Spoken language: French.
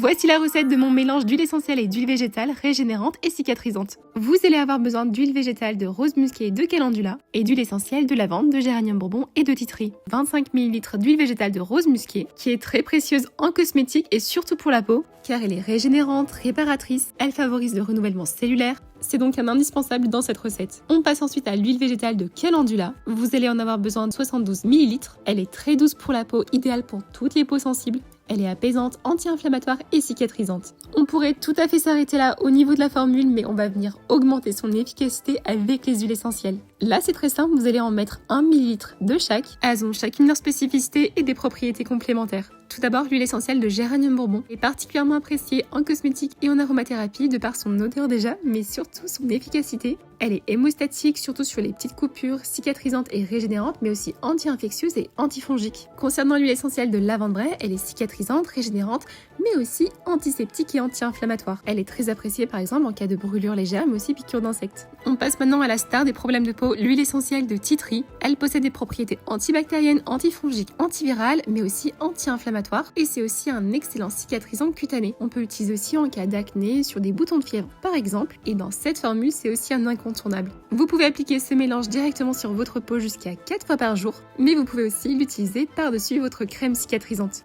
Voici la recette de mon mélange d'huile essentielle et d'huile végétale régénérante et cicatrisante. Vous allez avoir besoin d'huile végétale de rose musquée et de calendula et d'huile essentielle de lavande, de géranium bourbon et de titri. 25 ml d'huile végétale de rose musquée qui est très précieuse en cosmétique et surtout pour la peau car elle est régénérante, réparatrice, elle favorise le renouvellement cellulaire. C'est donc un indispensable dans cette recette. On passe ensuite à l'huile végétale de calendula. Vous allez en avoir besoin de 72 ml. Elle est très douce pour la peau, idéale pour toutes les peaux sensibles. Elle est apaisante, anti-inflammatoire et cicatrisante. On pourrait tout à fait s'arrêter là au niveau de la formule, mais on va venir augmenter son efficacité avec les huiles essentielles. Là, c'est très simple, vous allez en mettre 1 ml de chaque. Elles ont chacune leur spécificité et des propriétés complémentaires. Tout d'abord, l'huile essentielle de géranium bourbon est particulièrement appréciée en cosmétique et en aromathérapie de par son odeur déjà, mais surtout son efficacité. Elle est hémostatique, surtout sur les petites coupures, cicatrisante et régénérante, mais aussi anti-infectieuse et antifongique. Concernant l'huile essentielle de lavande vraie, elle est cicatrisante, régénérante, mais aussi antiseptique et anti-inflammatoire. Elle est très appréciée par exemple en cas de brûlure légère, mais aussi piqûre d'insectes. On passe maintenant à la star des problèmes de peau, l'huile essentielle de titri. Elle possède des propriétés antibactériennes, antifongiques, antivirales, mais aussi anti-inflammatoires. Et c'est aussi un excellent cicatrisant cutané. On peut l'utiliser aussi en cas d'acné, sur des boutons de fièvre par exemple. Et dans cette formule, c'est aussi un incontournable. Vous pouvez appliquer ce mélange directement sur votre peau jusqu'à 4 fois par jour, mais vous pouvez aussi l'utiliser par-dessus votre crème cicatrisante.